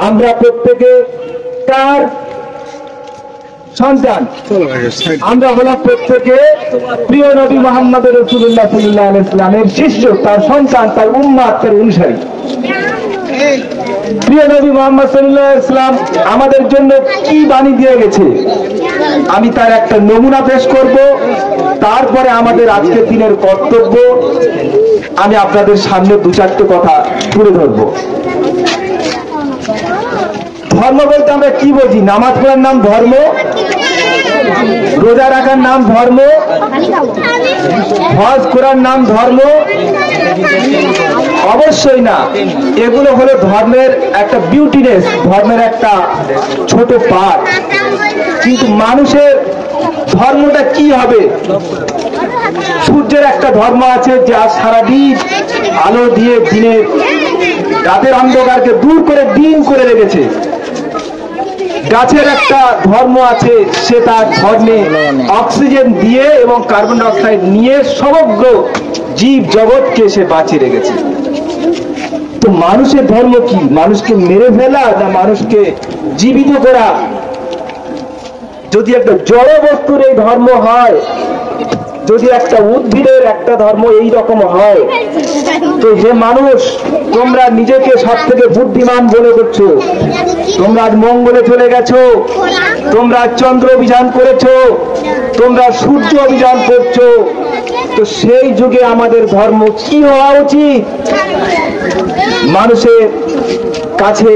আমরা প্রত্যেকে কার সন্তান? আমরা হলাম প্রত্যেকে প্রিয় নবী মুহাম্মদ রাসূলুল্লাহ সাল্লাল্লাহু আলাইহি ওয়াসাল্লামের শিষ্য, তার সন্তান, তার উম্মত, তার অনুসারী। প্রিয় নবী মুহাম্মদ সাল্লাল্লাহু আলাইহি ওয়াসাল্লাম আমাদের জন্য কি বাণী দিয়ে গেছে আমি তার একটা নমুনা পেশ করব, তারপরে আমাদের আজকের দিনের কর্তব্য আমি আপনাদের সামনে দু চারটে কথা তুলে ধরবো। ধর্ম বলতে আমরা কি বুঝি? নামাজ পড়ার নাম ধর্ম? রোজা রাখার নাম ধর্ম? হজ করার নাম ধর্ম? অবশ্যই না। এগুলো হলো ধর্মের একটা বিউটিনেস, ধর্মের একটা ছোট পার্ট। কিন্তু মানুষের ধর্মটা কি হবে? সূর্যের একটা ধর্ম আছে যা সারাদিন আলো দিয়ে দিনের রাতের অন্ধকারকে দূর করে দিন করে রেখেছে। গাছের একটা ধর্ম আছে, সে তার ধর্মে অক্সিজেন দিয়ে এবং কার্বন ডাই অক্সাইড নিয়ে সমগ্র জীব জগৎকে সে বাঁচিয়ে রেখেছে। তো মানুষের ধর্ম কি? মানুষকে মেরে ফেলা না মানুষকে জীবিত করা? যদি একটা জড় বস্তুর এই ধর্ম হয়, যদি একটা উদ্ভিদের একটা ধর্ম এই রকম হয়, তো যে মানুষ তোমরা নিজেকে সব থেকে বুদ্ধিমান বলে করছো, তোমরা আজ মঙ্গলে চলে গেছো, তোমরা চন্দ্র অভিযান করেছো, তোমরা সূর্য অভিযান করছো, তো সেই যুগে আমাদের ধর্ম কি হওয়া উচিত? মানুষের কাছে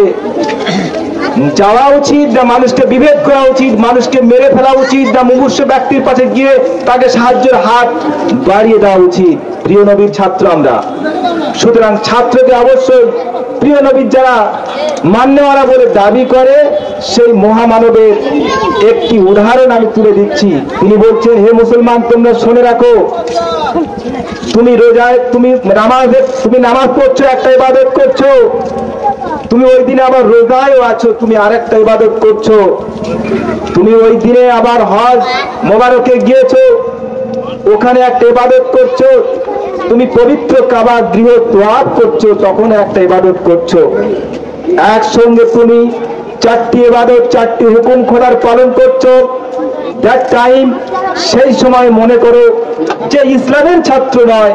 যাওয়া উচিত না মানুষকে বিভেদ করা উচিত? মানুষকে মেরে ফেলা উচিত না মুমূর্ষ ব্যক্তির পাশে গিয়ে তাকে সাহায্যের হাত বাড়িয়ে দেওয়া উচিত? প্রিয় নবীর ছাত্র আমরা, সুতরাং ছাত্রকে অবশ্যই প্রিয় নবীর যারা মান্যওয়ালা বলে দাবি করে সেই মহামানবের একটি উদাহরণ আমি তুলে দিচ্ছি। তিনি বলছেন, হে মুসলমান, তোমরা শুনে রাখো, তুমি রোজায় তুমি নামাজ পড়ছো, একটা ইবাদত করছো, তুমি ওই দিনে আবার রোজায়ও আছো, তুমি আরেকটা ইবাদত করছো, তুমি ওই দিনে আবার হজ মোবারকে গিয়েছো, ওখানে একটা ইবাদত করছো, তুমি পবিত্র কাবা গৃহ তোয়াফ করছো, তখন একটা ইবাদত করছো। একসঙ্গে তুমি চারটি ইবাদত, চারটি হুকুম খোদার পালন করছো। দ্যাট টাইম, সেই সময় মনে করো যে ইসলামের ছাত্র নয়,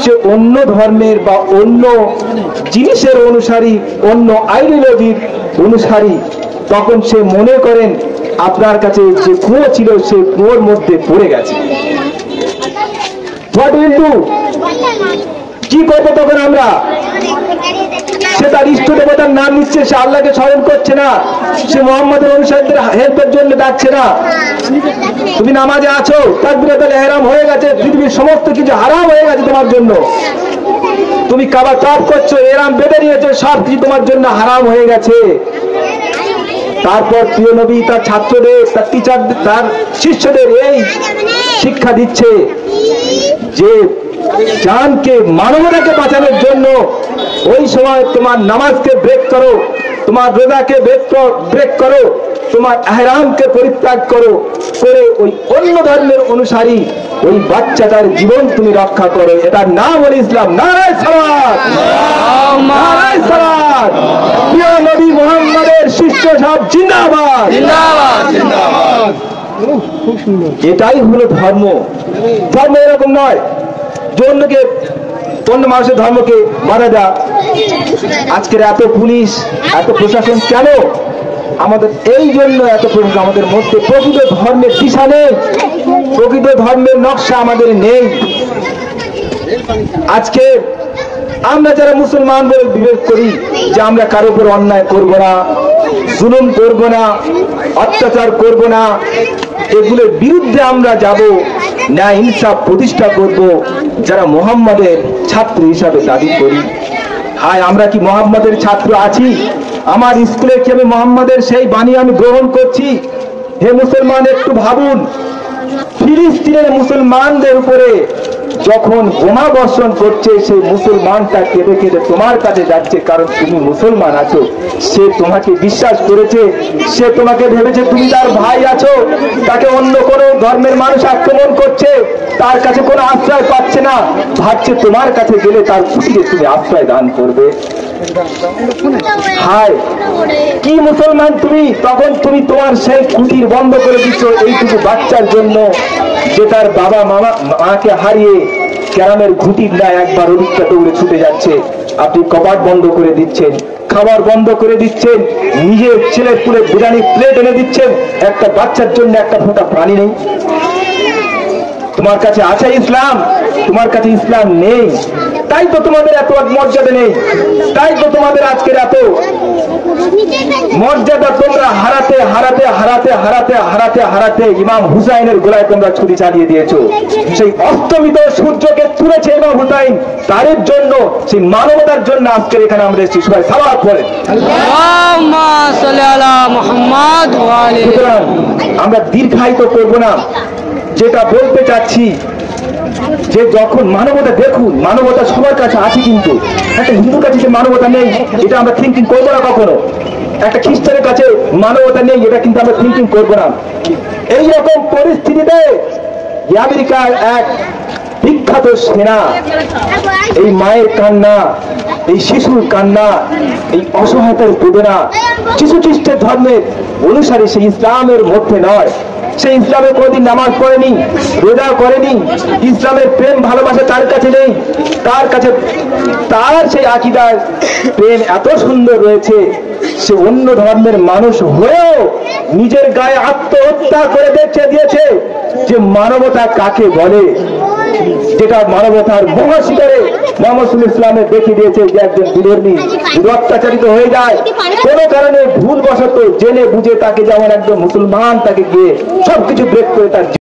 সে অন্য ধর্মের বা অন্য জিনিসের অনুসারী, অন্য আইডিওলজির অনুসারী, তখন সে মনে করেন আপনার কাছে যে কুয়ো ছিল সে কুয়োর মধ্যে পড়ে গেছে। What will do? কি করবো তখন আমরা? সে তার ইষ্ট দেবতার নাম নিচ্ছে, সে আল্লাহকে স্মরণ করছে না, সে মুহাম্মদের অনুসারীদের হেল্পের জন্য ডাকছে না। তুমি নামাজে আছো, তাকবীরাতুল ইহরাম হয়ে গেছে, পৃথিবীর সমস্ত কিছু হারাম হয়ে গেছে তোমার জন্য। তুমি কাবা তওয়াফ করছো, ইহরাম বেঁধে নিয়েছো, সব কিছু তোমার জন্য হারাম হয়ে গেছে। তারপর প্রিয় নবী তার ছাত্রদের, তার টিচারদের, তার শিষ্যদের এই শিক্ষা দিচ্ছে যে জানকে, মানবতাকে বাঁচানোর জন্য ওই সময় তোমার নামাজকে ব্রেক করো, তোমার রোজাকে ব্রেক করো, তোমার ইহরামকে পরিত্যাগ করো, করে ওই অন্য ধর্মের অনুসারী ওই বাচ্চাটার জীবন তুমি রক্ষা করো। এটার নাম হলো ইসলাম। নারায়ে সালাত, নারায়ে সালাত। প্রিয় নবী মুহাম্মদের শিষ্য সব জিন্দাবাদ, জিন্দাবাদ, জিন্দাবাদ। এটাই হলো ধর্ম। ধর্ম এরকম নয় যে অন্য মানুষের ধর্মকে বাধা দেয়া। আজকের এত পুলিশ, এত প্রশাসন কেন? আমাদের এই জন্য এত প্রশাসন, আমাদের মধ্যে প্রকৃত ধর্মের দিশা নেই, প্রকৃত ধর্মের নকশা আমাদের নেই। আজকে আমরা যারা মুসলমান বলে বিবেক করি যে আমরা কারো উপর অন্যায় করব না, জুলুম করব না, অত্যাচার করব না, এগুলোর বিরুদ্ধে আমরা যাব, ন্যায় ইনসাফ প্রতিষ্ঠা করব, যারা মুহাম্মদের ছাত্র হিসাবে দাবি করি। হায়, আমরা কি মুহাম্মদের ছাত্র আছি? আমার স্কুলে কি আমি মুহাম্মদের সেই বাণী আমি গ্রহণ করছি? হে মুসলমান, একটু ভাবুন। ফিলিস্তিনের মুসলমানদের উপরে যখন বোমা বর্ষণ করছে, সেই মুসলমানটা কেঁদে কেঁদে তোমার কাছে যাচ্ছে, কারণ তুমি মুসলমান আছো। সে তোমাকে বিশ্বাস করেছে, সে তোমাকে ভেবেছে তুমি তার ভাই আছো। তাকে অন্য কোনো ধর্মের মানুষ আক্রমণ করছে, তার কাছে কোনো আশ্রয় পাচ্ছে না, ভাবছে তোমার কাছে গেলে তার খুশিতে তুমি আশ্রয় দান করবে। হায়, কি মুসলমান তুমি! তখন তুমি তোমার সেই কুটির বন্ধ করে দিচ্ছ এইটুকু বাচ্চার জন্য, যে তার বাবা মাকে হারিয়ে ক্যারামের ঘুটির দায় একবার অভিজ্ঞতা দৌড়ে ছুটে যাচ্ছে। আপনি কবাট বন্ধ করে দিচ্ছেন, খাবার বন্ধ করে দিচ্ছেন, নিজের ছেলের পুরে বিরিয়ানি প্লেট এনে দিচ্ছেন, একটা বাচ্চার জন্য একটা ফোঁটা পানি নেই। তোমার কাছে আছে ইসলাম, তোমার কাছে ইসলাম নেই। তাই তো তোমাদের এত মর্যাদা নেই, তাই তো তোমাদের আজকের এত মর্যাদা তোমরা হারাতে হারাতে হারাতে হারাতে হারাতে হারাতে ইমাম হুসাইনের গোলায় তোমরা ছুরি চালিয়ে দিয়েছো। সেই অস্তমিত সূর্যকে তুলেছে ইমাম হুসাইন, তার জন্য, সেই মানবতার জন্য আজকের এখানে আমরা এসেছি। সবাই সালাত পড়ে। সুতরাং আমরা দীর্ঘায়িত করব না, যেটা বলতে চাচ্ছি যে যখন মানবতা, দেখুন মানবতা সবার কাছে আছে, কিন্তু একটা হিন্দুর কাছে যে মানবতা নেই এটা আমরা থিঙ্কিং করবো না কখনো। একটা খ্রিস্টানের কাছে মানবতা নেই এটা কিন্তু আমরা থিঙ্কিং করবো না। এইরকম পরিস্থিতিতে আমেরিকার এক বিখ্যাত সেনা এই মায়ের কান্না, এই শিশুর কান্না, এই অসহায়তার বেদনা, যিশু খ্রিস্টের ধর্মের অনুসারী সেই ইসলামের মধ্যে নয়। সে ইসলামে কোনোদিন নামাজ পড়েনি, রোজা করেনি, ইসলামের প্রেম ভালোবাসা তার কাছে নেই। তার কাছে তার সেই আকীদার প্রেম এত সুন্দর রয়েছে, সে অন্য ধর্মের মানুষ হয়েও নিজের গায়ে আত্মহত্যা করে দেখিয়ে দিয়েছে যে মানবতা কাকে বলে, যেটা মানবতার মহাশিকারে মোহাম্মদ ইসলামে দেখিয়ে দিয়েছে যে একজন বিধর্মী যদি অত্যাচারিত হয়ে যায় কোনো কারণে ভুলবশত জেনে বুঝে তাকে, যেমন একজন মুসলমান তাকে গিয়ে সবকিছু ব্রেক করে তার